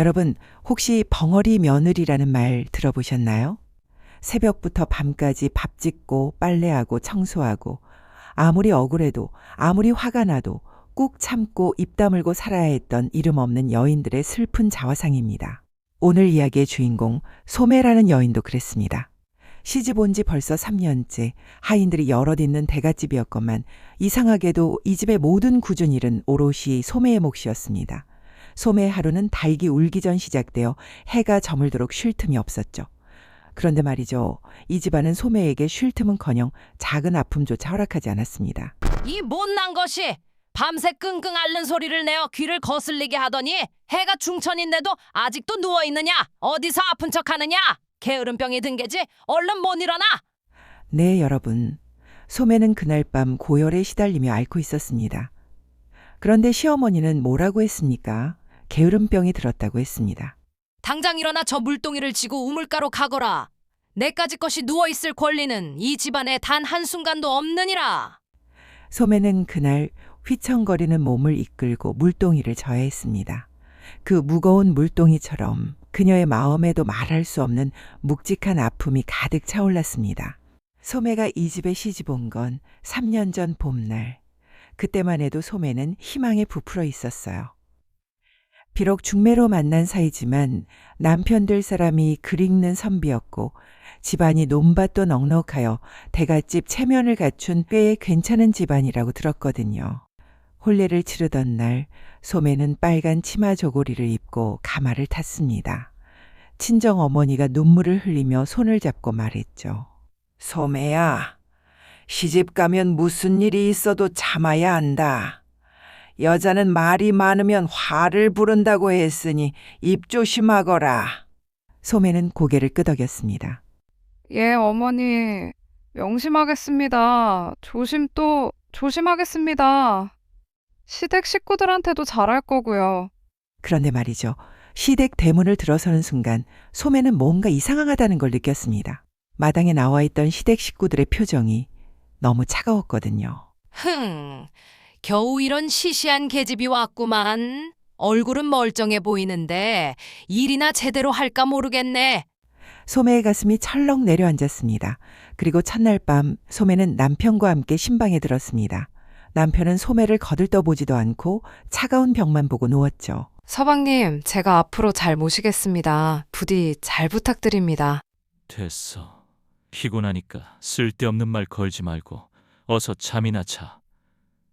여러분, 혹시 벙어리 며느리라는 말 들어보셨나요? 새벽부터 밤까지 밥 짓고 빨래하고 청소하고 아무리 억울해도 아무리 화가 나도 꾹 참고 입 다물고 살아야 했던 이름 없는 여인들의 슬픈 자화상입니다. 오늘 이야기의 주인공 소매라는 여인도 그랬습니다. 시집 온 지 벌써 3년째 하인들이 여럿 있는 대갓집이었건만 이상하게도 이 집의 모든 굳은 일은 오롯이 소매의 몫이었습니다. 소매의 하루는 달기 울기 전 시작되어 해가 저물도록 쉴 틈이 없었죠. 그런데 말이죠. 이 집안은 소매에게 쉴 틈은커녕 작은 아픔조차 허락하지 않았습니다. 이 못난 것이 밤새 끙끙 앓는 소리를 내어 귀를 거슬리게 하더니 해가 중천인데도 아직도 누워있느냐? 어디서 아픈 척하느냐? 게으름병이 든 게지? 얼른 못 일어나! 네, 여러분. 소매는 그날 밤 고열에 시달리며 앓고 있었습니다. 그런데 시어머니는 뭐라고 했습니까? 게으름병이 들었다고 했습니다. 당장 일어나 저 물동이를 지고 우물가로 가거라. 내까지 것이 누워있을 권리는 이 집안에 단 한순간도 없느니라. 소매는 그날 휘청거리는 몸을 이끌고 물동이를 저해했습니다. 그 무거운 물동이처럼 그녀의 마음에도 말할 수 없는 묵직한 아픔이 가득 차올랐습니다. 소매가 이 집에 시집 온 건 3년 전 봄날. 그때만 해도 소매는 희망에 부풀어 있었어요. 비록 중매로 만난 사이지만 남편 될 사람이 글 읽는 선비였고 집안이 논밭도 넉넉하여 대갓집 체면을 갖춘 꽤 괜찮은 집안이라고 들었거든요. 혼례를 치르던 날 소매는 빨간 치마 저고리를 입고 가마를 탔습니다. 친정 어머니가 눈물을 흘리며 손을 잡고 말했죠. 소매야, 시집 가면 무슨 일이 있어도 참아야 한다. 여자는 말이 많으면 화를 부른다고 했으니 입 조심하거라. 소매는 고개를 끄덕였습니다. 예, 어머니. 명심하겠습니다. 조심하겠습니다. 시댁 식구들한테도 잘할 거고요. 그런데 말이죠. 시댁 대문을 들어서는 순간 소매는 뭔가 이상하다는 걸 느꼈습니다. 마당에 나와 있던 시댁 식구들의 표정이 너무 차가웠거든요. 겨우 이런 시시한 계집이 왔구만. 얼굴은 멀쩡해 보이는데 일이나 제대로 할까 모르겠네. 소매의 가슴이 철렁 내려앉았습니다. 그리고 첫날 밤 소매는 남편과 함께 신방에 들었습니다. 남편은 소매를 거들떠보지도 않고 차가운 벽만 보고 누웠죠. 서방님, 제가 앞으로 잘 모시겠습니다. 부디 잘 부탁드립니다. 됐어. 피곤하니까 쓸데없는 말 걸지 말고 어서 잠이나 자.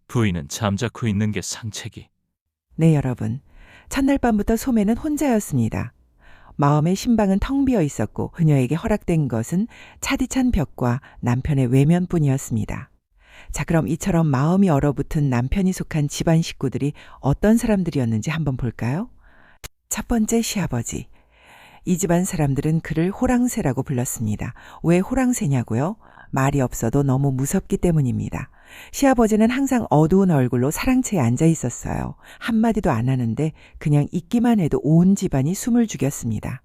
부인은 잠자코 있는 게 상책이. 네, 여러분. 첫날 밤부터 소매는 혼자였습니다. 마음의 신방은 텅 비어 있었고 그녀에게 허락된 것은 차디찬 벽과 남편의 외면뿐이었습니다. 자, 그럼 이처럼 마음이 얼어붙은 남편이 속한 집안 식구들이 어떤 사람들이었는지 한번 볼까요? 첫 번째, 시아버지. 이 집안 사람들은 그를 호랑새라고 불렀습니다. 왜 호랑새냐고요? 말이 없어도 너무 무섭기 때문입니다. 시아버지는 항상 어두운 얼굴로 사랑채에 앉아 있었어요. 한마디도 안 하는데 그냥 있기만 해도 온 집안이 숨을 죽였습니다.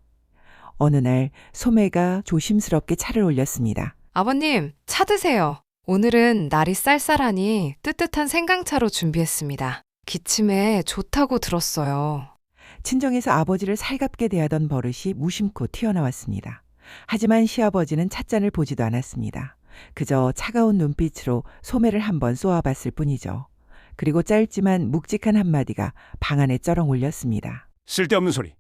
어느 날 소매가 조심스럽게 차를 올렸습니다. 아버님, 차 드세요. 오늘은 날이 쌀쌀하니 뜨뜻한 생강차로 준비했습니다. 기침에 좋다고 들었어요. 친정에서 아버지를 살갑게 대하던 버릇이 무심코 튀어나왔습니다. 하지만 시아버지는 찻잔을 보지도 않았습니다. 그저 차가운 눈빛으로 소매를 한번 쏘아봤을 뿐이죠. 그리고 짧지만 묵직한 한마디가 방 안에 쩌렁 울렸습니다. 쓸데없는 소리.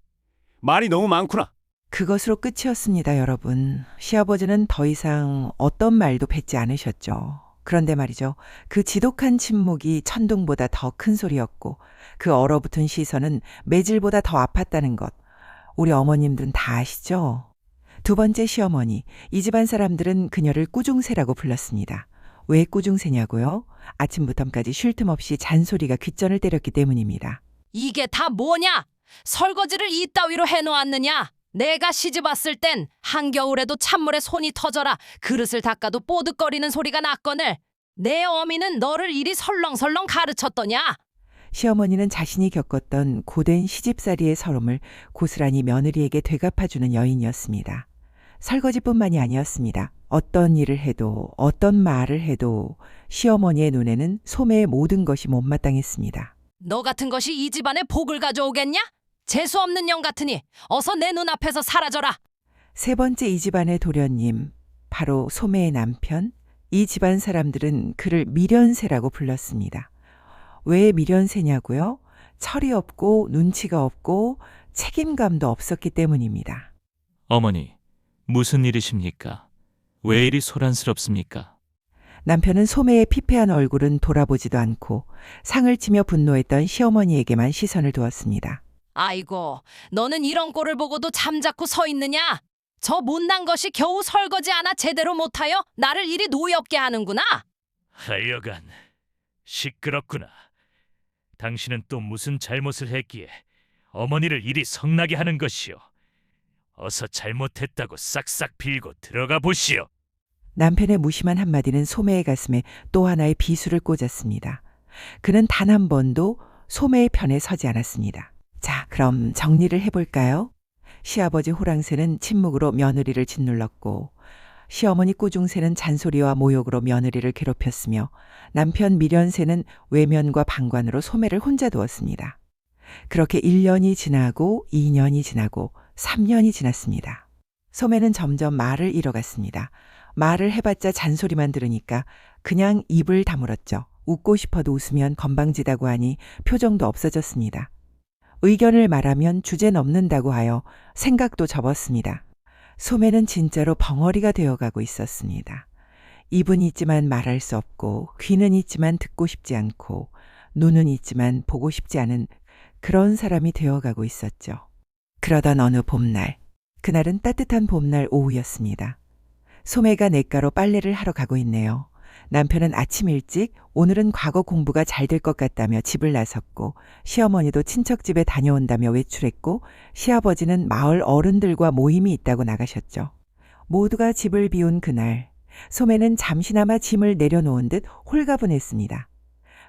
말이 너무 많구나. 그것으로 끝이었습니다, 여러분. 시아버지는 더 이상 어떤 말도 뱉지 않으셨죠. 그런데 말이죠. 그 지독한 침묵이 천둥보다 더 큰 소리였고 그 얼어붙은 시선은 매질보다 더 아팠다는 것. 우리 어머님들은 다 아시죠? 두 번째, 시어머니. 이 집안 사람들은 그녀를 꾸중새라고 불렀습니다. 왜 꾸중새냐고요? 아침부터까지 쉴 틈 없이 잔소리가 귓전을 때렸기 때문입니다. 이게 다 뭐냐? 설거지를 이따위로 해놓았느냐? 내가 시집 왔을 땐 한겨울에도 찬물에 손이 터져라 그릇을 닦아도 뽀득거리는 소리가 났거늘. 내 어미는 너를 이리 설렁설렁 가르쳤더냐? 시어머니는 자신이 겪었던 고된 시집살이의 서름을 고스란히 며느리에게 되갚아주는 여인이었습니다. 설거지뿐만이 아니었습니다. 어떤 일을 해도 어떤 말을 해도 시어머니의 눈에는 소매의 모든 것이 못마땅했습니다. 너 같은 것이 이 집안에 복을 가져오겠냐? 재수 없는 년 같으니 어서 내 눈앞에서 사라져라. 세 번째 이 집안의 도련님, 바로 소매의 남편, 이 집안 사람들은 그를 미련새라고 불렀습니다. 왜 미련새냐고요? 철이 없고 눈치가 없고 책임감도 없었기 때문입니다. 어머니, 무슨 일이십니까? 왜 이리 소란스럽습니까? 남편은 소매의 피폐한 얼굴은 돌아보지도 않고 상을 치며 분노했던 시어머니에게만 시선을 두었습니다. 아이고, 너는 이런 꼴을 보고도 잠자코 서 있느냐? 저 못난 것이 겨우 설거지 하나 제대로 못하여 나를 이리 노엽게 하는구나. 하여간 시끄럽구나. 당신은 또 무슨 잘못을 했기에 어머니를 이리 성나게 하는 것이오. 어서 잘못했다고 싹싹 빌고 들어가 보시오. 남편의 무심한 한마디는 소매의 가슴에 또 하나의 비수를 꽂았습니다. 그는 단 한 번도 소매의 편에 서지 않았습니다. 자, 그럼 정리를 해볼까요? 시아버지 호랑새는 침묵으로 며느리를 짓눌렀고 시어머니 꾸중새는 잔소리와 모욕으로 며느리를 괴롭혔으며 남편 미련새는 외면과 방관으로 소매를 혼자 두었습니다. 그렇게 1년이 지나고 2년이 지나고 3년이 지났습니다. 소매는 점점 말을 잃어갔습니다. 말을 해봤자 잔소리만 들으니까 그냥 입을 다물었죠. 웃고 싶어도 웃으면 건방지다고 하니 표정도 없어졌습니다. 의견을 말하면 주제 넘는다고 하여 생각도 접었습니다. 소매는 진짜로 벙어리가 되어가고 있었습니다. 입은 있지만 말할 수 없고 귀는 있지만 듣고 싶지 않고 눈은 있지만 보고 싶지 않은 그런 사람이 되어가고 있었죠. 그러던 어느 봄날, 그날은 따뜻한 봄날 오후였습니다. 소매가 냇가로 빨래를 하러 가고 있네요. 남편은 아침 일찍 오늘은 과거 공부가 잘 될 것 같다며 집을 나섰고 시어머니도 친척집에 다녀온다며 외출했고 시아버지는 마을 어른들과 모임이 있다고 나가셨죠. 모두가 집을 비운 그날 소매는 잠시나마 짐을 내려놓은 듯 홀가분했습니다.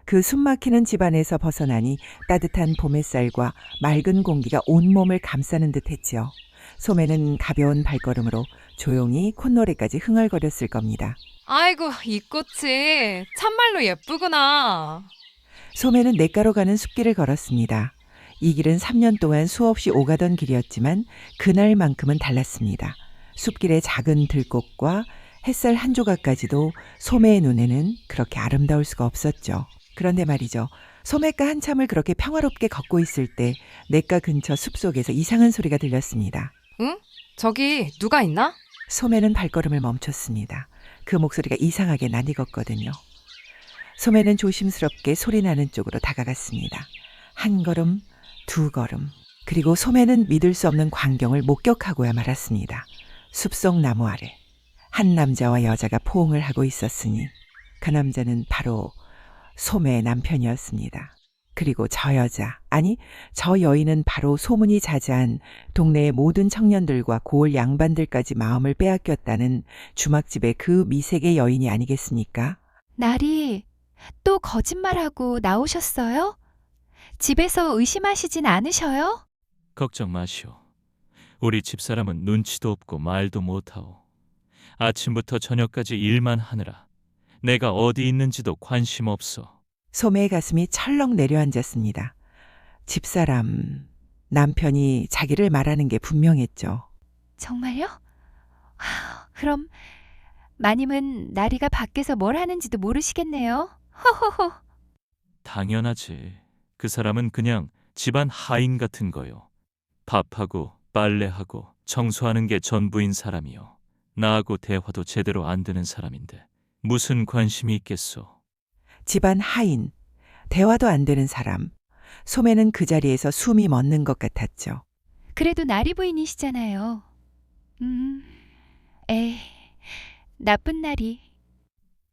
그 숨막히는 집안에서 벗어나니 따뜻한 봄 햇살과 맑은 공기가 온몸을 감싸는 듯 했지요. 소매는 가벼운 발걸음으로 조용히 콧노래까지 흥얼거렸을 겁니다. 아이고, 이 꽃이 참말로 예쁘구나. 소매는 냇가로 가는 숲길을 걸었습니다. 이 길은 3년 동안 수없이 오가던 길이었지만 그날만큼은 달랐습니다. 숲길의 작은 들꽃과 햇살 한 조각까지도 소매의 눈에는 그렇게 아름다울 수가 없었죠. 그런데 말이죠. 소매가 한참을 그렇게 평화롭게 걷고 있을 때 냇가 근처 숲속에서 이상한 소리가 들렸습니다. 응? 저기 누가 있나? 소매는 발걸음을 멈췄습니다. 그 목소리가 이상하게 낯익었거든요. 소매는 조심스럽게 소리나는 쪽으로 다가갔습니다. 한 걸음, 두 걸음, 그리고 소매는 믿을 수 없는 광경을 목격하고야 말았습니다. 숲속 나무 아래 한 남자와 여자가 포옹을 하고 있었으니 그 남자는 바로 소매의 남편이었습니다. 그리고 저 여자, 아니 저 여인은 바로 소문이 자자한 동네의 모든 청년들과 고을 양반들까지 마음을 빼앗겼다는 주막집의 그 미색의 여인이 아니겠습니까? 날이 또 거짓말하고 나오셨어요? 집에서 의심하시진 않으셔요? 걱정 마시오. 우리 집사람은 눈치도 없고 말도 못하오. 아침부터 저녁까지 일만 하느라 내가 어디 있는지도 관심 없어. 소매의 가슴이 철렁 내려앉았습니다. 집사람, 남편이 자기를 말하는 게 분명했죠. 정말요? 그럼 마님은 나리가 밖에서 뭘 하는지도 모르시겠네요. 허허허. 당연하지. 그 사람은 그냥 집안 하인 같은 거요. 밥하고 빨래하고 청소하는 게 전부인 사람이요. 나하고 대화도 제대로 안 되는 사람인데 무슨 관심이 있겠소. 집안 하인, 대화도 안 되는 사람. 소매는 그 자리에서 숨이 멎는 것 같았죠. 그래도 나리 부인이시잖아요. 에이, 나쁜 나리.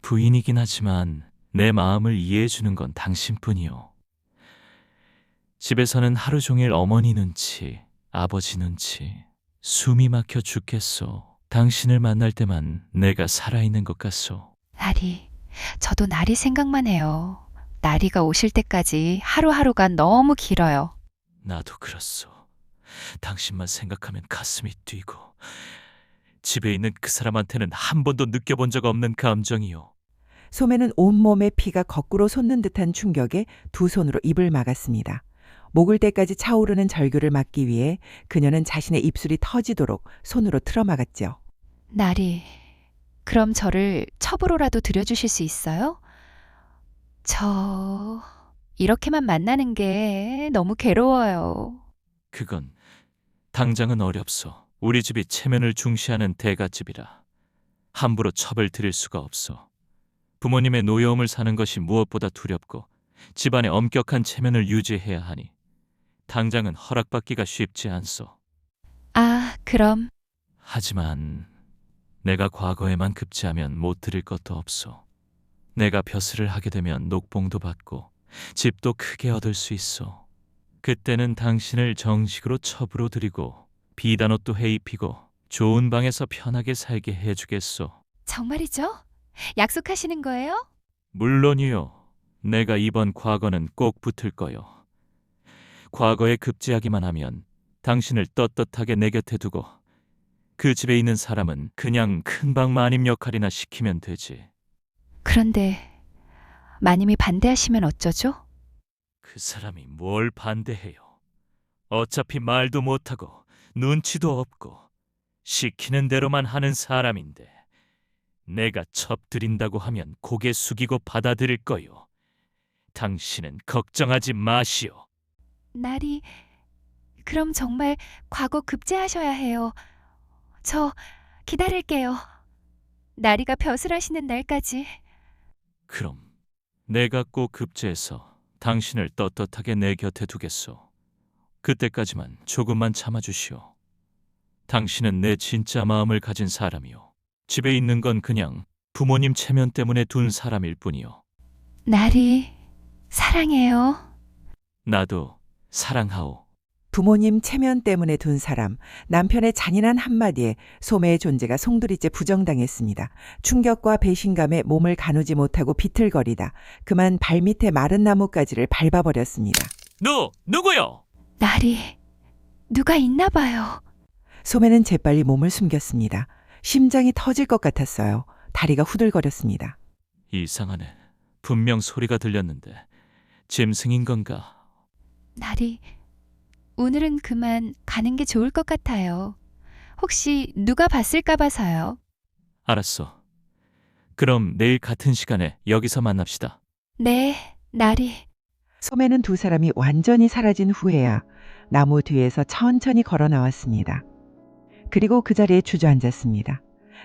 부인이긴 하지만 내 마음을 이해해 주는 건 당신뿐이요. 집에서는 하루 종일 어머니 눈치, 아버지 눈치, 숨이 막혀 죽겠소. 당신을 만날 때만 내가 살아있는 것 같소. 나리, 저도 나리 생각만 해요. 나리가 오실 때까지 하루하루가 너무 길어요. 나도 그렇소. 당신만 생각하면 가슴이 뛰고 집에 있는 그 사람한테는 한 번도 느껴본 적 없는 감정이요. 소매는 온몸에 피가 거꾸로 솟는 듯한 충격에 두 손으로 입을 막았습니다. 목을 때까지 차오르는 절규를 막기 위해 그녀는 자신의 입술이 터지도록 손으로 틀어막았죠. 나리, 그럼 저를 첩으로라도 들여주실 수 있어요? 저 이렇게만 만나는 게 너무 괴로워요. 그건 당장은 어렵소. 우리 집이 체면을 중시하는 대갓집이라 함부로 첩을 드릴 수가 없어. 부모님의 노여움을 사는 것이 무엇보다 두렵고 집안의 엄격한 체면을 유지해야 하니 당장은 허락받기가 쉽지 않소. 아, 그럼 하지만 내가 과거에만 급제하면 못 드릴 것도 없소. 내가 벼슬을 하게 되면 녹봉도 받고 집도 크게 얻을 수 있어. 그때는 당신을 정식으로 첩으로 드리고 비단 옷도 해 입히고 좋은 방에서 편하게 살게 해주겠소. 정말이죠? 약속하시는 거예요? 물론이요. 내가 이번 과거는 꼭 붙을 거요. 과거에 급제하기만 하면 당신을 떳떳하게 내 곁에 두고 그 집에 있는 사람은 그냥 큰방 마님 역할이나 시키면 되지. 그런데 마님이 반대하시면 어쩌죠? 그 사람이 뭘 반대해요. 어차피 말도 못하고 눈치도 없고 시키는 대로만 하는 사람인데 내가 첩 드린다고 하면 고개 숙이고 받아들일 거요. 당신은 걱정하지 마시오. 나리, 그럼 정말 과거 급제하셔야 해요. 저 기다릴게요. 나리가 벼슬하시는 날까지. 그럼 내가 꼭 급제해서 당신을 떳떳하게 내 곁에 두겠소. 그때까지만 조금만 참아주시오. 당신은 내 진짜 마음을 가진 사람이오. 집에 있는 건 그냥 부모님 체면 때문에 둔 사람일 뿐이오. 나리, 사랑해요. 나도 사랑하오. 부모님 체면 때문에 둔 사람, 남편의 잔인한 한마디에 소매의 존재가 송두리째 부정당했습니다. 충격과 배신감에 몸을 가누지 못하고 비틀거리다 그만 발밑에 마른 나뭇가지를 밟아버렸습니다. 누구요? 나리, 누가 있나 봐요. 소매는 재빨리 몸을 숨겼습니다. 심장이 터질 것 같았어요. 다리가 후들거렸습니다. 이상하네. 분명 소리가 들렸는데 짐승인 건가? 나리, 오늘은 그만 가는 게 좋을 것 같아요. 혹시 누가 봤을까 봐서요. 알았어. 그럼 내일 같은 시간에 여기서 만납시다. 네, 나리. 소매는 두 사람이 완전히 사라진 후에야 나무 뒤에서 천천히 걸어 나왔습니다. 그리고 그 자리에 주저앉았습니다.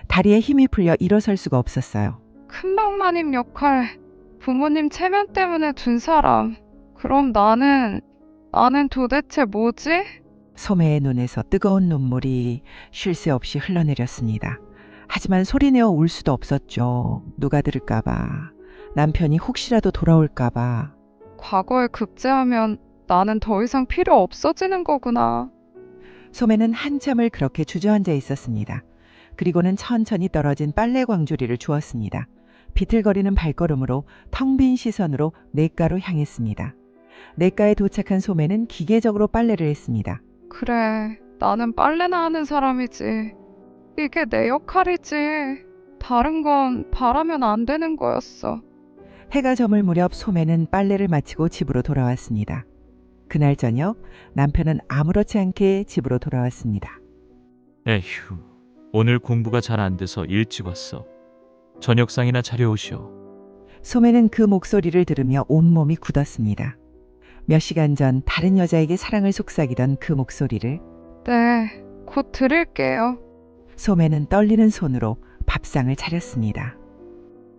다리에 힘이 풀려 일어설 수가 없었어요. 큰방마님 역할, 부모님 체면 때문에 둔 사람. 그럼 나는 도대체 뭐지? 소매의 눈에서 뜨거운 눈물이 쉴 새 없이 흘러내렸습니다. 하지만 소리내어 울 수도 없었죠. 누가 들을까봐. 남편이 혹시라도 돌아올까봐. 과거에 급제하면 나는 더 이상 필요 없어지는 거구나. 소매는 한참을 그렇게 주저앉아 있었습니다. 그리고는 천천히 떨어진 빨래 광주리를 주었습니다. 비틀거리는 발걸음으로 텅 빈 시선으로 냇가로 향했습니다. 냇가에 도착한 소매는 기계적으로 빨래를 했습니다. 그래, 나는 빨래나 하는 사람이지. 이게 내 역할이지. 다른 건 바라면 안 되는 거였어. 해가 저물 무렵 소매는 빨래를 마치고 집으로 돌아왔습니다. 그날 저녁 남편은 아무렇지 않게 집으로 돌아왔습니다. 에휴, 오늘 공부가 잘 안 돼서 일찍 왔어. 저녁상이나 차려오시오. 소매는 그 목소리를 들으며 온몸이 굳었습니다. 몇 시간 전 다른 여자에게 사랑을 속삭이던 그 목소리를 네, 곧 드릴게요. 소매는 떨리는 손으로 밥상을 차렸습니다.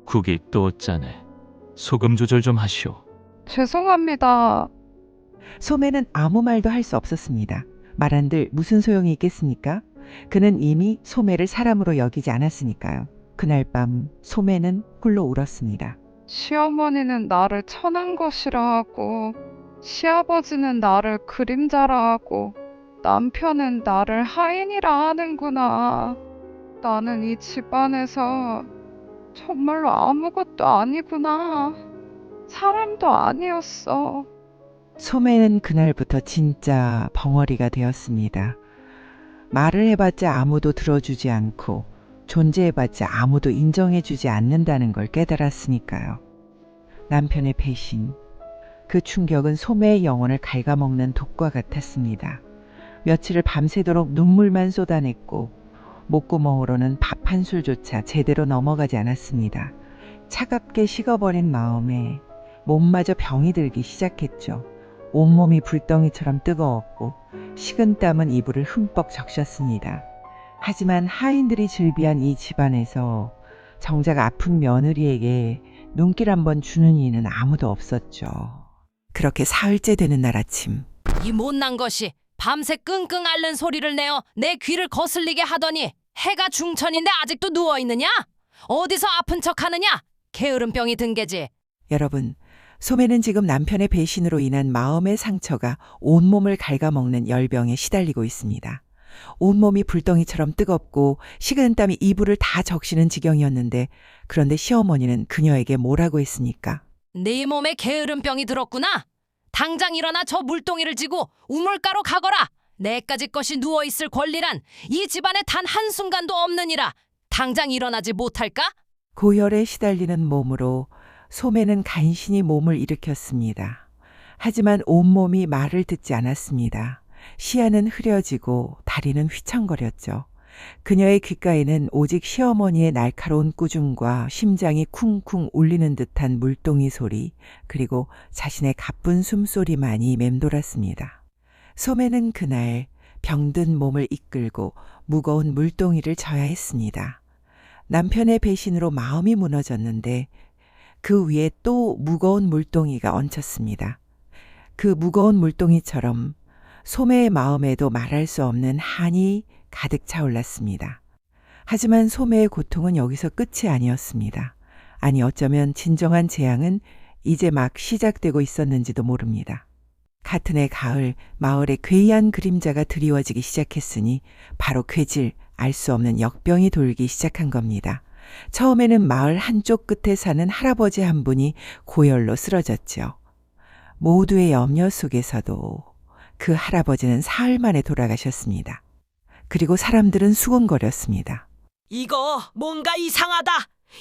국이 또 짜네. 소금 조절 좀 하시오. 죄송합니다. 소매는 아무 말도 할 수 없었습니다. 말한들 무슨 소용이 있겠습니까? 그는 이미 소매를 사람으로 여기지 않았으니까요. 그날 밤 소매는 홀로 울었습니다. 시어머니는 나를 천한 것이라 하고, 시아버지는 나를 그림자라 하고, 남편은 나를 하인이라 하는구나. 나는 이 집안에서 정말로 아무것도 아니구나. 사람도 아니었어. 소매는 그날부터 진짜 벙어리가 되었습니다. 말을 해봤자 아무도 들어주지 않고 존재해봤자 아무도 인정해주지 않는다는 걸 깨달았으니까요. 남편의 배신, 그 충격은 소매의 영혼을 갉아먹는 독과 같았습니다. 며칠을 밤새도록 눈물만 쏟아냈고 목구멍으로는 밥 한 술조차 제대로 넘어가지 않았습니다. 차갑게 식어버린 마음에 몸마저 병이 들기 시작했죠. 온몸이 불덩이처럼 뜨거웠고 식은 땀은 이불을 흠뻑 적셨습니다. 하지만 하인들이 즐비한 이 집안에서 정작 아픈 며느리에게 눈길 한번 주는 이는 아무도 없었죠. 그렇게 사흘째 되는 날 아침, 이 못난 것이 밤새 끙끙 앓는 소리를 내어 내 귀를 거슬리게 하더니 해가 중천인데 아직도 누워있느냐? 어디서 아픈 척하느냐? 게으름병이 든 게지. 여러분, 소매는 지금 남편의 배신으로 인한 마음의 상처가 온몸을 갉아먹는 열병에 시달리고 있습니다. 온몸이 불덩이처럼 뜨겁고 식은 땀이 이불을 다 적시는 지경이었는데, 그런데 시어머니는 그녀에게 뭐라고 했습니까? 네 몸에 게으름병이 들었구나. 당장 일어나 저 물동이를 지고 우물가로 가거라. 내까지 것이 누워있을 권리란 이 집안에 단 한순간도 없느니라. 당장 일어나지 못할까? 고열에 시달리는 몸으로 소매는 간신히 몸을 일으켰습니다. 하지만 온몸이 말을 듣지 않았습니다. 시야는 흐려지고 다리는 휘청거렸죠. 그녀의 귓가에는 오직 시어머니의 날카로운 꾸중과 심장이 쿵쿵 울리는 듯한 물동이 소리, 그리고 자신의 가쁜 숨소리만이 맴돌았습니다. 소매는 그날 병든 몸을 이끌고 무거운 물동이를 져야 했습니다. 남편의 배신으로 마음이 무너졌는데 그 위에 또 무거운 물동이가 얹혔습니다. 그 무거운 물동이처럼 소매의 마음에도 말할 수 없는 한이 가득 차올랐습니다. 하지만 소매의 고통은 여기서 끝이 아니었습니다. 아니, 어쩌면 진정한 재앙은 이제 막 시작되고 있었는지도 모릅니다. 같은 해 가을, 마을에 괴이한 그림자가 드리워지기 시작했으니 바로 괴질, 알 수 없는 역병이 돌기 시작한 겁니다. 처음에는 마을 한쪽 끝에 사는 할아버지 한 분이 고열로 쓰러졌죠. 모두의 염려 속에서도 그 할아버지는 사흘 만에 돌아가셨습니다. 그리고 사람들은 수군거렸습니다. 이거 뭔가 이상하다.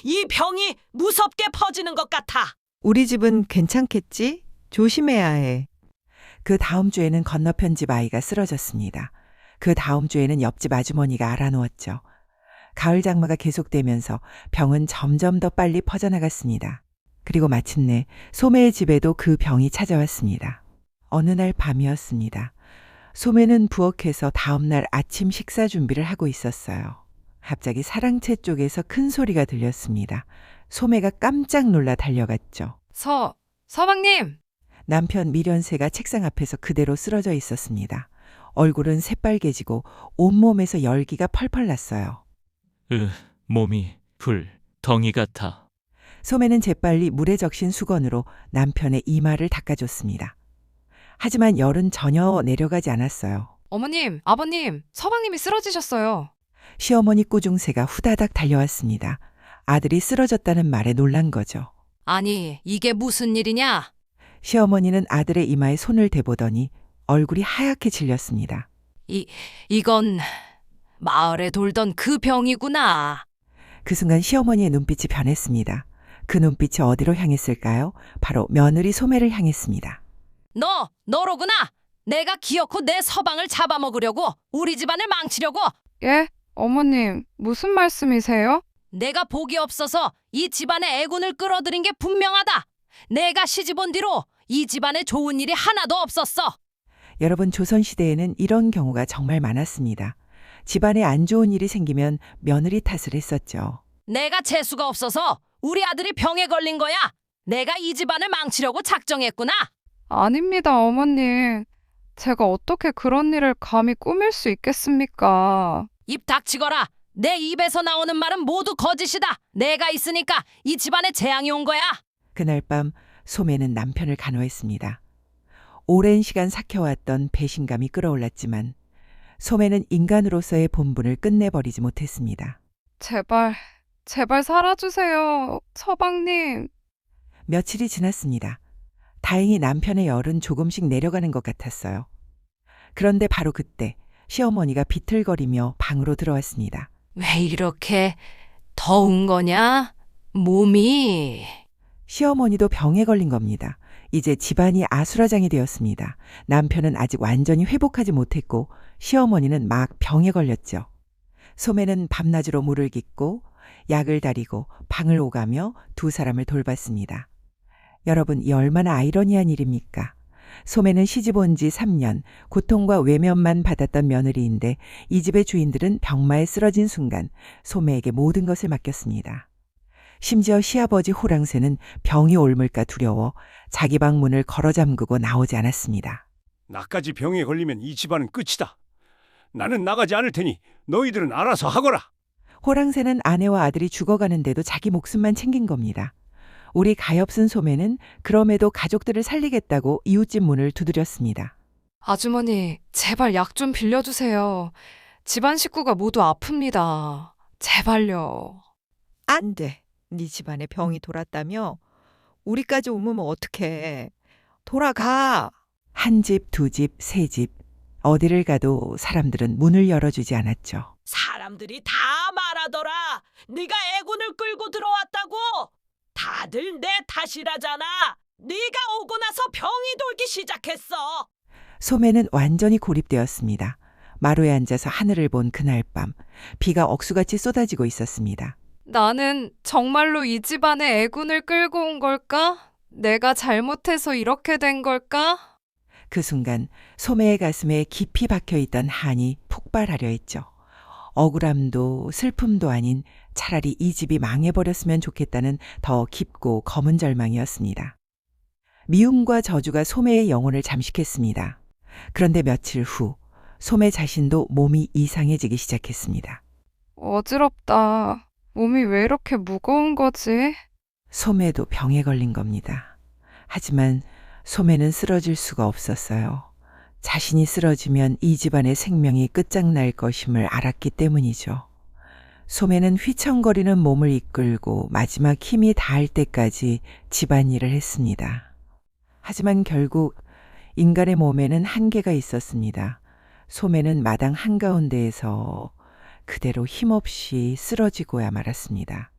이 병이 무섭게 퍼지는 것 같아. 우리 집은 괜찮겠지? 조심해야 해. 그 다음 주에는 건너편 집 아이가 쓰러졌습니다. 그 다음 주에는 옆집 아주머니가 알아누웠죠. 가을 장마가 계속되면서 병은 점점 더 빨리 퍼져나갔습니다. 그리고 마침내 소매의 집에도 그 병이 찾아왔습니다. 어느 날 밤이었습니다. 소매는 부엌에서 다음날 아침 식사 준비를 하고 있었어요. 갑자기 사랑채 쪽에서 큰 소리가 들렸습니다. 소매가 깜짝 놀라 달려갔죠. 서방님! 남편 미련새가 책상 앞에서 그대로 쓰러져 있었습니다. 얼굴은 새빨개지고 온몸에서 열기가 펄펄 났어요. 몸이 덩이 같아. 소매는 재빨리 물에 적신 수건으로 남편의 이마를 닦아줬습니다. 하지만 열은 전혀 내려가지 않았어요. 어머님, 아버님, 서방님이 쓰러지셨어요. 시어머니 꾸중새가 후다닥 달려왔습니다. 아들이 쓰러졌다는 말에 놀란 거죠. 아니, 이게 무슨 일이냐? 시어머니는 아들의 이마에 손을 대보더니 얼굴이 하얗게 질렸습니다. 이건 마을에 돌던 그 병이구나. 그 순간 시어머니의 눈빛이 변했습니다. 그 눈빛이 어디로 향했을까요? 바로 며느리 소매를 향했습니다. 너로구나. 내가 기어코 내 서방을 잡아먹으려고, 우리 집안을 망치려고. 예? 어머님, 무슨 말씀이세요? 내가 복이 없어서 이 집안의 애군을 끌어들인 게 분명하다. 내가 시집 온 뒤로 이 집안에 좋은 일이 하나도 없었어. 여러분, 조선시대에는 이런 경우가 정말 많았습니다. 집안에 안 좋은 일이 생기면 며느리 탓을 했었죠. 내가 재수가 없어서 우리 아들이 병에 걸린 거야. 내가 이 집안을 망치려고 작정했구나. 아닙니다, 어머님. 제가 어떻게 그런 일을 감히 꾸밀 수 있겠습니까? 입 닥치거라. 내 입에서 나오는 말은 모두 거짓이다. 내가 있으니까 이 집안에 재앙이 온 거야. 그날 밤 소매는 남편을 간호했습니다. 오랜 시간 삭혀왔던 배신감이 끌어올랐지만 소매는 인간으로서의 본분을 끝내버리지 못했습니다. 제발 살아주세요, 서방님. 며칠이 지났습니다. 다행히 남편의 열은 조금씩 내려가는 것 같았어요. 그런데 바로 그때 시어머니가 비틀거리며 방으로 들어왔습니다. 왜 이렇게 더운 거냐? 몸이. 시어머니도 병에 걸린 겁니다. 이제 집안이 아수라장이 되었습니다. 남편은 아직 완전히 회복하지 못했고 시어머니는 막 병에 걸렸죠. 소매는 밤낮으로 물을 깃고 약을 다리고 방을 오가며 두 사람을 돌봤습니다. 여러분, 이 얼마나 아이러니한 일입니까? 소매는 시집 온 지 3년, 고통과 외면만 받았던 며느리인데 이 집의 주인들은 병마에 쓰러진 순간 소매에게 모든 것을 맡겼습니다. 심지어 시아버지 호랑새는 병이 옮을까 두려워 자기 방 문을 걸어 잠그고 나오지 않았습니다. 나까지 병에 걸리면 이 집안은 끝이다. 나는 나가지 않을 테니 너희들은 알아서 하거라. 호랑새는 아내와 아들이 죽어가는데도 자기 목숨만 챙긴 겁니다. 우리 가엾은 소매는 그럼에도 가족들을 살리겠다고 이웃집 문을 두드렸습니다. 아주머니, 제발 약 좀 빌려주세요. 집안 식구가 모두 아픕니다. 제발요. 안 돼. 네 집안에 병이 돌았다며? 우리까지 오면 어떡해. 돌아가. 한 집, 두 집, 세 집. 어디를 가도 사람들은 문을 열어주지 않았죠. 사람들이 다 말하더라. 네가 애군을 끌고 들어왔다고. 다들 내 탓이라잖아. 네가 오고 나서 병이 돌기 시작했어. 소매는 완전히 고립되었습니다. 마루에 앉아서 하늘을 본 그날 밤, 비가 억수같이 쏟아지고 있었습니다. 나는 정말로 이 집안에 애군을 끌고 온 걸까? 내가 잘못해서 이렇게 된 걸까? 그 순간 소매의 가슴에 깊이 박혀있던 한이 폭발하려 했죠. 억울함도 슬픔도 아닌 차라리 이 집이 망해버렸으면 좋겠다는 더 깊고 검은 절망이었습니다. 미움과 저주가 소매의 영혼을 잠식했습니다. 그런데 며칠 후 소매 자신도 몸이 이상해지기 시작했습니다. 어지럽다. 몸이 왜 이렇게 무거운 거지? 소매도 병에 걸린 겁니다. 하지만 소매는 쓰러질 수가 없었어요. 자신이 쓰러지면 이 집안의 생명이 끝장날 것임을 알았기 때문이죠. 소매는 휘청거리는 몸을 이끌고 마지막 힘이 닿을 때까지 집안일을 했습니다. 하지만 결국 인간의 몸에는 한계가 있었습니다. 소매는 마당 한가운데에서 그대로 힘없이 쓰러지고야 말았습니다.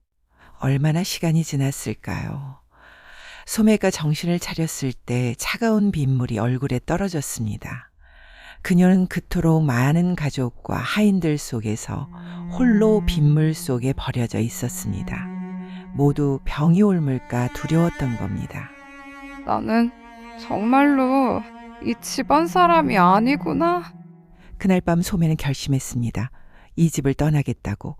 얼마나 시간이 지났을까요? 소매가 정신을 차렸을 때 차가운 빗물이 얼굴에 떨어졌습니다. 그녀는 그토록 많은 가족과 하인들 속에서 홀로 빗물 속에 버려져 있었습니다. 모두 병이 옮을까 두려웠던 겁니다. 나는 정말로 이 집안 사람이 아니구나. 그날 밤 소매는 결심했습니다. 이 집을 떠나겠다고.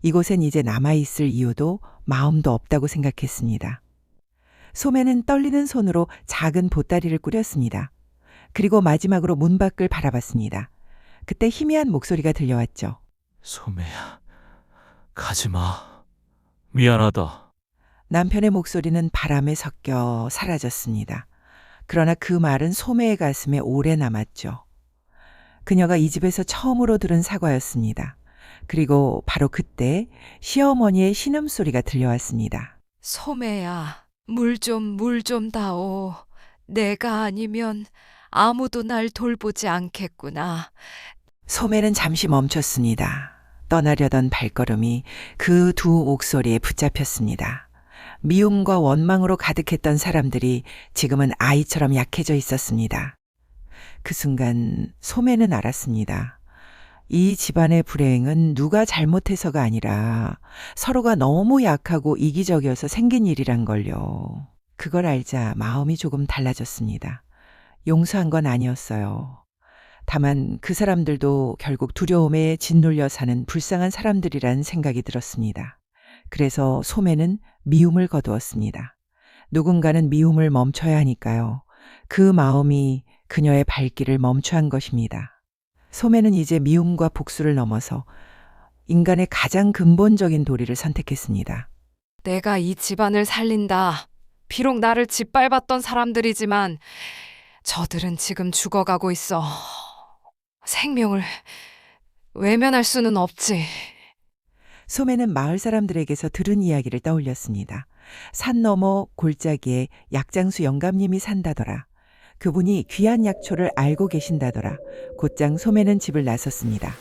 이곳엔 이제 남아있을 이유도 마음도 없다고 생각했습니다. 소매는 떨리는 손으로 작은 보따리를 꾸렸습니다. 그리고 마지막으로 문 밖을 바라봤습니다. 그때 희미한 목소리가 들려왔죠. 소매야, 가지마. 미안하다. 남편의 목소리는 바람에 섞여 사라졌습니다. 그러나 그 말은 소매의 가슴에 오래 남았죠. 그녀가 이 집에서 처음으로 들은 사과였습니다. 그리고 바로 그때 시어머니의 신음소리가 들려왔습니다. 소매야, 물 좀 다오. 내가 아니면 아무도 날 돌보지 않겠구나. 소매는 잠시 멈췄습니다. 떠나려던 발걸음이 그 두 목소리에 붙잡혔습니다. 미움과 원망으로 가득했던 사람들이 지금은 아이처럼 약해져 있었습니다. 그 순간 소매는 알았습니다. 이 집안의 불행은 누가 잘못해서가 아니라 서로가 너무 약하고 이기적이어서 생긴 일이란 걸요. 그걸 알자 마음이 조금 달라졌습니다. 용서한 건 아니었어요. 다만 그 사람들도 결국 두려움에 짓눌려 사는 불쌍한 사람들이란 생각이 들었습니다. 그래서 소매는 미움을 거두었습니다. 누군가는 미움을 멈춰야 하니까요. 그 마음이 그녀의 발길을 멈춰한 것입니다. 소매는 이제 미움과 복수를 넘어서 인간의 가장 근본적인 도리를 선택했습니다. 내가 이 집안을 살린다. 비록 나를 짓밟았던 사람들이지만 저들은 지금 죽어가고 있어. 생명을 외면할 수는 없지. 소매는 마을 사람들에게서 들은 이야기를 떠올렸습니다. 산 너머 골짜기에 약장수 영감님이 산다더라. 그분이 귀한 약초를 알고 계신다더라. 곧장 소매는 집을 나섰습니다.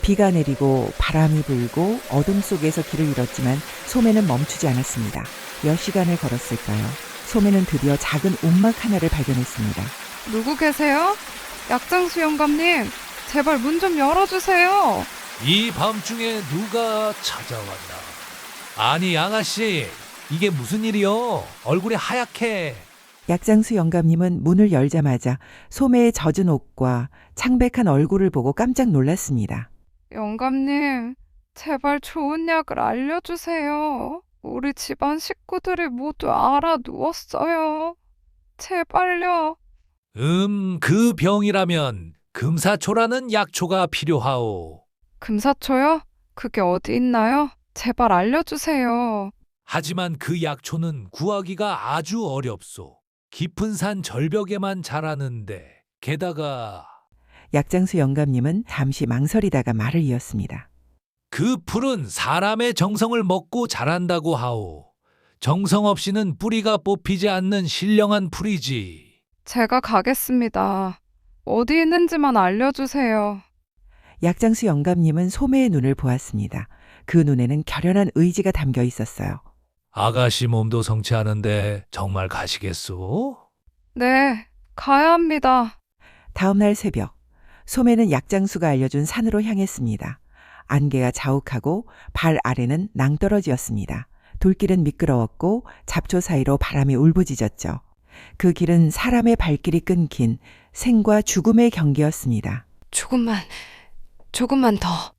비가 내리고 바람이 불고 어둠 속에서 길을 잃었지만 소매는 멈추지 않았습니다. 몇 시간을 걸었을까요? 소매는 드디어 작은 움막 하나를 발견했습니다. 누구 계세요? 약장수 영감님, 제발 문 좀 열어주세요. 이 밤중에 누가 찾아왔나? 아니 양아씨, 이게 무슨 일이요? 얼굴이 하얗게. 약장수 영감님은 문을 열자마자 소매의 젖은 옷과 창백한 얼굴을 보고 깜짝 놀랐습니다. 영감님, 제발 좋은 약을 알려주세요. 우리 집안 식구들이 모두 알아 누웠어요. 제발요. 그 병이라면 금사초라는 약초가 필요하오. 금사초요? 그게 어디 있나요? 제발 알려주세요. 하지만 그 약초는 구하기가 아주 어렵소. 깊은 산 절벽에만 자라는데 게다가 약장수 영감님은 잠시 망설이다가 말을 이었습니다. 그 풀은 사람의 정성을 먹고 자란다고 하오. 정성 없이는 뿌리가 뽑히지 않는 신령한 풀이지. 제가 가겠습니다. 어디 있는지만 알려주세요. 약장수 영감님은 소매의 눈을 보았습니다. 그 눈에는 결연한 의지가 담겨 있었어요. 아가씨 몸도 성취하는데 정말 가시겠소? 네, 가야 합니다. 다음 날 새벽, 소매는 약장수가 알려준 산으로 향했습니다. 안개가 자욱하고 발 아래는 낭떠러지였습니다. 돌길은 미끄러웠고 잡초 사이로 바람이 울부짖었죠. 그 길은 사람의 발길이 끊긴 생과 죽음의 경계였습니다. 조금만 더.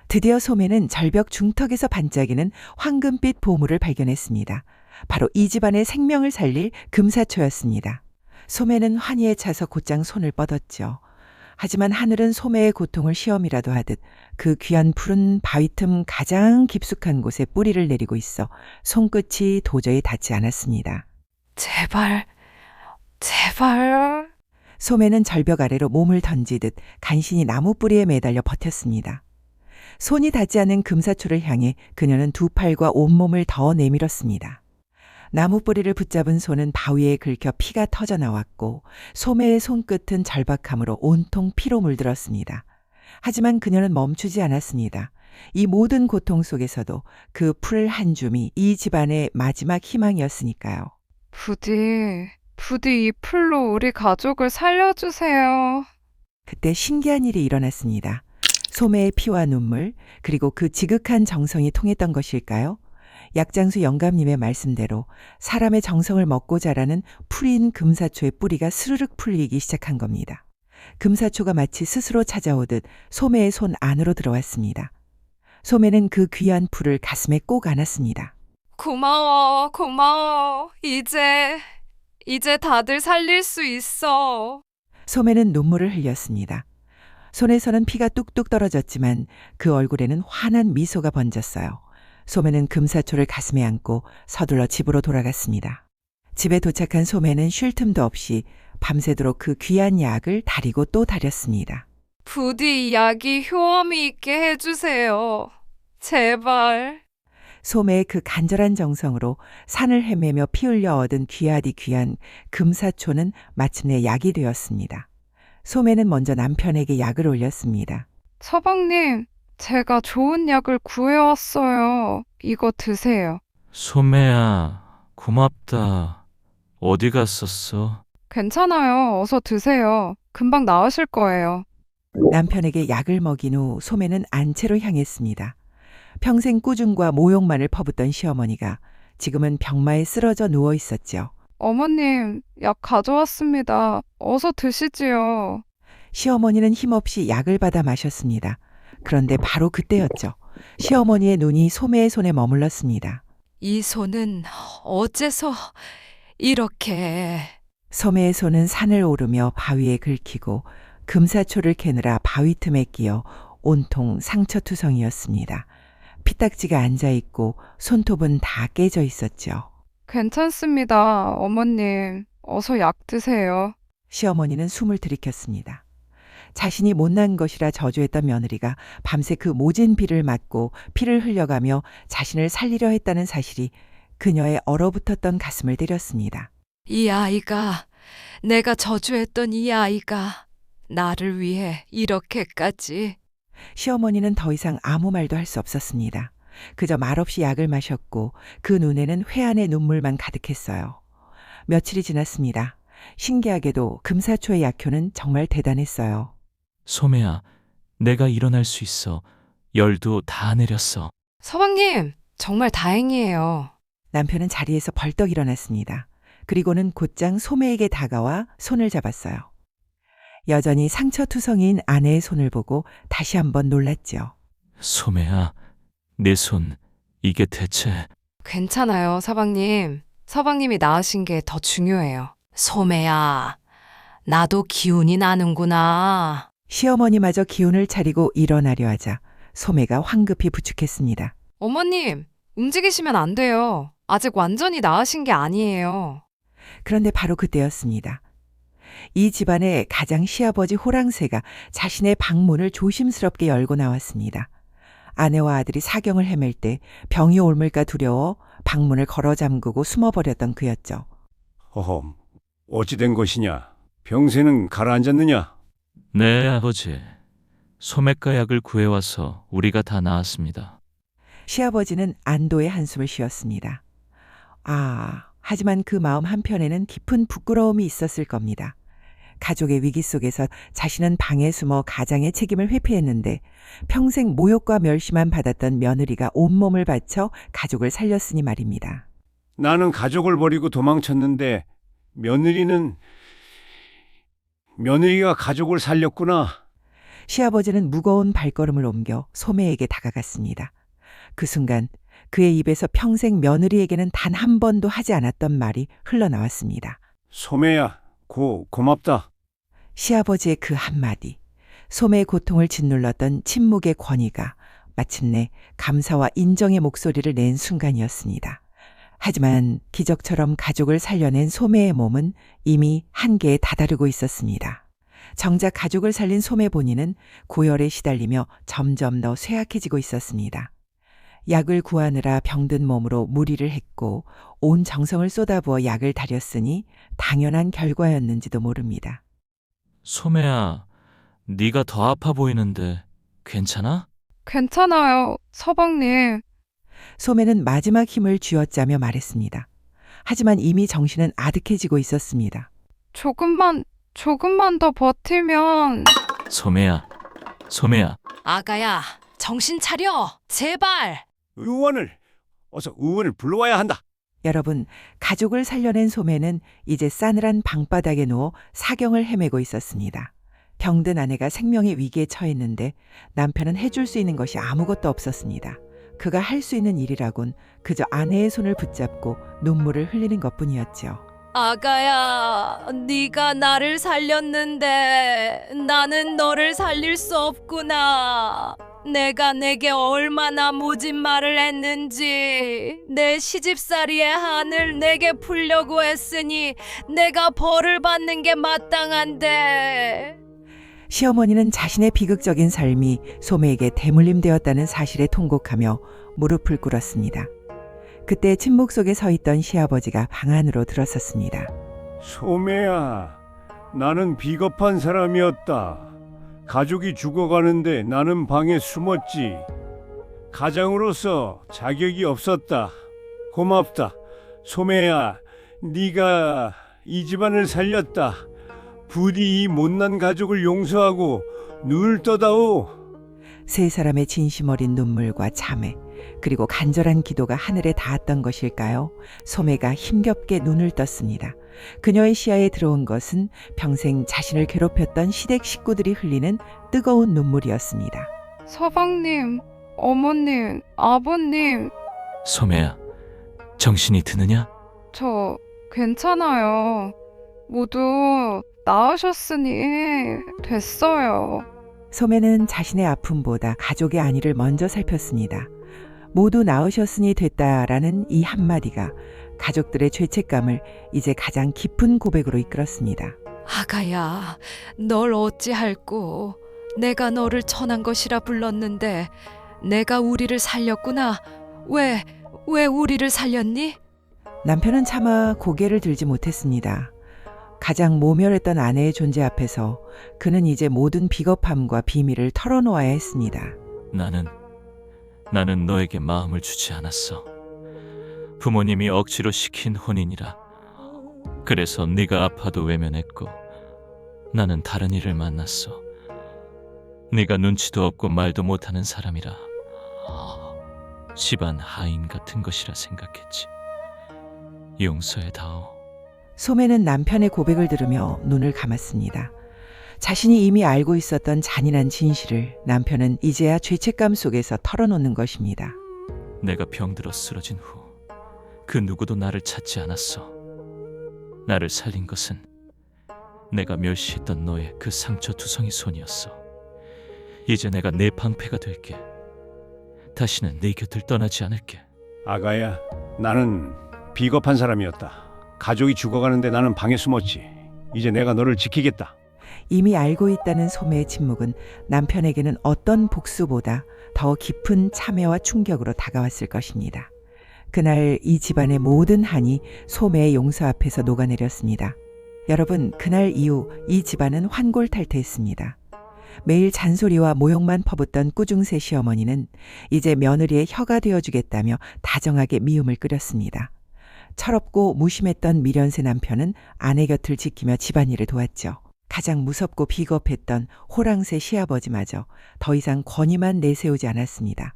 드디어 소매는 절벽 중턱에서 반짝이는 황금빛 보물을 발견했습니다. 바로 이 집안의 생명을 살릴 금사초였습니다. 소매는 환희에 차서 곧장 손을 뻗었죠. 하지만 하늘은 소매의 고통을 시험이라도 하듯 그 귀한 풀은 바위 틈 가장 깊숙한 곳에 뿌리를 내리고 있어 손끝이 도저히 닿지 않았습니다. 제발. 소매는 절벽 아래로 몸을 던지듯 간신히 나무 뿌리에 매달려 버텼습니다. 손이 닿지 않은 금사초를 향해 그녀는 두 팔과 온몸을 더 내밀었습니다. 나무 뿌리를 붙잡은 손은 바위에 긁혀 피가 터져 나왔고 소매의 손끝은 절박함으로 온통 피로 물들었습니다. 하지만 그녀는 멈추지 않았습니다. 이 모든 고통 속에서도 그 풀 한 줌이 이 집안의 마지막 희망이었으니까요. 부디 이 풀로 우리 가족을 살려주세요. 그때 신기한 일이 일어났습니다. 소매의 피와 눈물, 그리고 그 지극한 정성이 통했던 것일까요? 약장수 영감님의 말씀대로 사람의 정성을 먹고 자라는 풀인 금사초의 뿌리가 스르륵 풀리기 시작한 겁니다. 금사초가 마치 스스로 찾아오듯 소매의 손 안으로 들어왔습니다. 소매는 그 귀한 풀을 가슴에 꼭 안았습니다. 고마워. 이제 다들 살릴 수 있어. 소매는 눈물을 흘렸습니다. 손에서는 피가 뚝뚝 떨어졌지만 그 얼굴에는 환한 미소가 번졌어요. 소매는 금사초를 가슴에 안고 서둘러 집으로 돌아갔습니다. 집에 도착한 소매는 쉴 틈도 없이 밤새도록 그 귀한 약을 다리고 또 다렸습니다. 부디 이 약이 효험이 있게 해주세요. 제발. 소매의 그 간절한 정성으로 산을 헤매며 피 흘려 얻은 귀하디 귀한 금사초는 마침내 약이 되었습니다. 소매는 먼저 남편에게 약을 올렸습니다. 서방님, 제가 좋은 약을 구해왔어요. 이거 드세요. 소매야, 고맙다. 어디 갔었어? 괜찮아요. 어서 드세요. 금방 나으실 거예요. 남편에게 약을 먹인 후 소매는 안채로 향했습니다. 평생 꾸중과 모욕만을 퍼붓던 시어머니가 지금은 병마에 쓰러져 누워 있었죠. 어머님, 약 가져왔습니다. 어서 드시지요. 시어머니는 힘없이 약을 받아 마셨습니다. 그런데 바로 그때였죠. 시어머니의 눈이 소매의 손에 머물렀습니다. 이 손은 어째서 이렇게... 소매의 손은 산을 오르며 바위에 긁히고 금사초를 캐느라 바위 틈에 끼어 온통 상처투성이었습니다. 피딱지가 앉아있고 손톱은 다 깨져 있었죠. 괜찮습니다, 어머님. 어서 약 드세요. 시어머니는 숨을 들이켰습니다. 자신이 못난 것이라 저주했던 며느리가 밤새 그 모진 비를 맞고 피를 흘려가며 자신을 살리려 했다는 사실이 그녀의 얼어붙었던 가슴을 때렸습니다. 이 아이가, 내가 저주했던 이 아이가 나를 위해 이렇게까지... 시어머니는 더 이상 아무 말도 할 수 없었습니다. 그저 말없이 약을 마셨고 그 눈에는 회한의 눈물만 가득했어요. 며칠이 지났습니다. 신기하게도 금사초의 약효는 정말 대단했어요. 소매야, 내가 일어날 수 있어. 열도 다 내렸어. 서방님, 정말 다행이에요. 남편은 자리에서 벌떡 일어났습니다. 그리고는 곧장 소매에게 다가와 손을 잡았어요. 여전히 상처투성이인 아내의 손을 보고 다시 한번 놀랐죠. 소매야, 내 손, 이게 대체... 괜찮아요, 서방님. 서방님이 나으신 게 더 중요해요. 소매야, 나도 기운이 나는구나. 시어머니마저 기운을 차리고 일어나려 하자 소매가 황급히 부축했습니다. 어머님, 움직이시면 안 돼요. 아직 완전히 나으신 게 아니에요. 그런데 바로 그때였습니다. 이 집안의 가장 시아버지 호랑새가 자신의 방문을 조심스럽게 열고 나왔습니다. 아내와 아들이 사경을 헤맬 때 병이 옮을까 두려워 방문을 걸어 잠그고 숨어버렸던 그였죠. 허허, 어찌 된 것이냐? 병세는 가라앉았느냐? 네, 아버지. 소매가 약을 구해와서 우리가 다 나았습니다. 시아버지는 안도의 한숨을 쉬었습니다. 하지만 그 마음 한편에는 깊은 부끄러움이 있었을 겁니다. 가족의 위기 속에서 자신은 방에 숨어 가장의 책임을 회피했는데 평생 모욕과 멸시만 받았던 며느리가 온몸을 바쳐 가족을 살렸으니 말입니다. 나는 가족을 버리고 도망쳤는데 며느리가 가족을 살렸구나. 시아버지는 무거운 발걸음을 옮겨 소매에게 다가갔습니다. 그 순간 그의 입에서 평생 며느리에게는 단 한 번도 하지 않았던 말이 흘러나왔습니다. 소매야, 고맙다. 시아버지의 그 한마디, 소매의 고통을 짓눌렀던 침묵의 권위가 마침내 감사와 인정의 목소리를 낸 순간이었습니다. 하지만 기적처럼 가족을 살려낸 소매의 몸은 이미 한계에 다다르고 있었습니다. 정작 가족을 살린 소매 본인은 고열에 시달리며 점점 더 쇠약해지고 있었습니다. 약을 구하느라 병든 몸으로 무리를 했고 온 정성을 쏟아부어 약을 다렸으니 당연한 결과였는지도 모릅니다. 소매야, 네가 더 아파 보이는데 괜찮아? 괜찮아요, 서방님. 소매는 마지막 힘을 쥐어짜며 말했습니다. 하지만 이미 정신은 아득해지고 있었습니다. 조금만 더 버티면. 소매야. 아가야, 정신 차려. 제발. 어서 의원을 불러와야 한다. 여러분, 가족을 살려낸 소매는 이제 싸늘한 방바닥에 누워 사경을 헤매고 있었습니다. 병든 아내가 생명의 위기에 처했는데 남편은 해줄 수 있는 것이 아무것도 없었습니다. 그가 할 수 있는 일이라곤 그저 아내의 손을 붙잡고 눈물을 흘리는 것뿐이었죠. 아가야, 네가 나를 살렸는데 나는 너를 살릴 수 없구나. 내가 내게 얼마나 모진 말을 했는지. 내 시집살이의 한을 내게 풀려고 했으니 내가 벌을 받는 게 마땅한데. 시어머니는 자신의 비극적인 삶이 소매에게 대물림되었다는 사실에 통곡하며 무릎을 꿇었습니다. 그때 침묵 속에 서 있던 시아버지가 방 안으로 들어섰습니다. 소매야, 나는 비겁한 사람이었다. 가족이 죽어가는데 나는 방에 숨었지. 가장으로서 자격이 없었다. 고맙다. 소매야, 네가 이 집안을 살렸다. 부디 이 못난 가족을 용서하고 눈을 떠다오. 세 사람의 진심 어린 눈물과 참회, 그리고 간절한 기도가 하늘에 닿았던 것일까요? 소매가 힘겹게 눈을 떴습니다. 그녀의 시야에 들어온 것은 평생 자신을 괴롭혔던 시댁 식구들이 흘리는 뜨거운 눈물이었습니다. 서방님, 어머님, 아버님. 소매야, 정신이 드느냐? 저 괜찮아요. 모두 나으셨으니 됐어요. 소매는 자신의 아픔보다 가족의 안위를 먼저 살폈습니다. 모두 나으셨으니 됐다라는 이 한마디가 가족들의 죄책감을 이제 가장 깊은 고백으로 이끌었습니다. 아가야, 널 어찌할꼬. 내가 너를 천한 것이라 불렀는데 내가 우리를 살렸구나. 왜 우리를 살렸니? 남편은 차마 고개를 들지 못했습니다. 가장 모멸했던 아내의 존재 앞에서 그는 이제 모든 비겁함과 비밀을 털어놓아야 했습니다. 나는 너에게 마음을 주지 않았어. 부모님이 억지로 시킨 혼인이라. 그래서 네가 아파도 외면했고 나는 다른 일을 만났어. 네가 눈치도 없고 말도 못하는 사람이라 집안 하인 같은 것이라 생각했지. 용서해다오. 소매는 남편의 고백을 들으며 눈을 감았습니다. 자신이 이미 알고 있었던 잔인한 진실을 남편은 이제야 죄책감 속에서 털어놓는 것입니다. 내가 병들어 쓰러진 후 그 누구도 나를 찾지 않았어. 나를 살린 것은 내가 멸시했던 너의 그 상처투성이 손이었어. 이제 내가 내 방패가 될게. 다시는 네 곁을 떠나지 않을게. 아가야, 나는 비겁한 사람이었다. 가족이 죽어가는데 나는 방에 숨었지. 이제 내가 너를 지키겠다. 이미 알고 있다는 소매의 침묵은 남편에게는 어떤 복수보다 더 깊은 참회와 충격으로 다가왔을 것입니다. 그날 이 집안의 모든 한이 소매의 용서 앞에서 녹아내렸습니다. 여러분, 그날 이후 이 집안은 환골탈태했습니다. 매일 잔소리와 모욕만 퍼붓던 꾸중새 시어머니는 이제 며느리의 혀가 되어주겠다며 다정하게 미움을 끓였습니다. 철없고 무심했던 미련새 남편은 아내 곁을 지키며 집안일을 도왔죠. 가장 무섭고 비겁했던 호랑새 시아버지마저 더 이상 권위만 내세우지 않았습니다.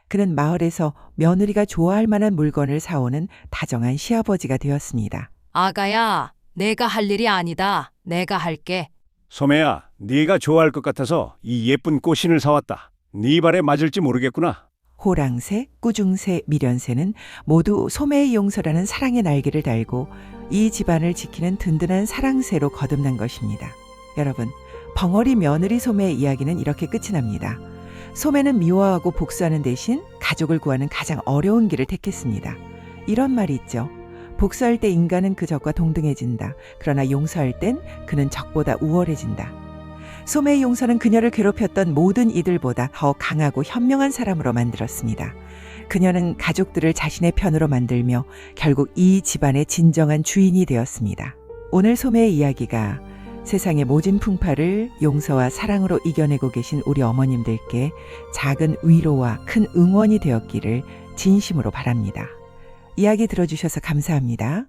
그는 마을에서 며느리가 좋아할 만한 물건을 사오는 다정한 시아버지가 되었습니다. 아가야, 내가 할 일이 아니다. 내가 할게. 소매야, 네가 좋아할 것 같아서 이 예쁜 꽃신을 사왔다. 네 발에 맞을지 모르겠구나. 호랑새, 꾸중새, 미련새는 모두 소매의 용서라는 사랑의 날개를 달고 이 집안을 지키는 든든한 사랑새로 거듭난 것입니다. 여러분, 벙어리 며느리 소매의 이야기는 이렇게 끝이 납니다. 소매는 미워하고 복수하는 대신 가족을 구하는 가장 어려운 길을 택했습니다. 이런 말이 있죠. 복수할 때 인간은 그 적과 동등해진다. 그러나 용서할 땐 그는 적보다 우월해진다. 소매의 용서는 그녀를 괴롭혔던 모든 이들보다 더 강하고 현명한 사람으로 만들었습니다. 그녀는 가족들을 자신의 편으로 만들며 결국 이 집안의 진정한 주인이 되었습니다. 오늘 소매의 이야기가 세상의 모진 풍파를 용서와 사랑으로 이겨내고 계신 우리 어머님들께 작은 위로와 큰 응원이 되었기를 진심으로 바랍니다. 이야기 들어주셔서 감사합니다.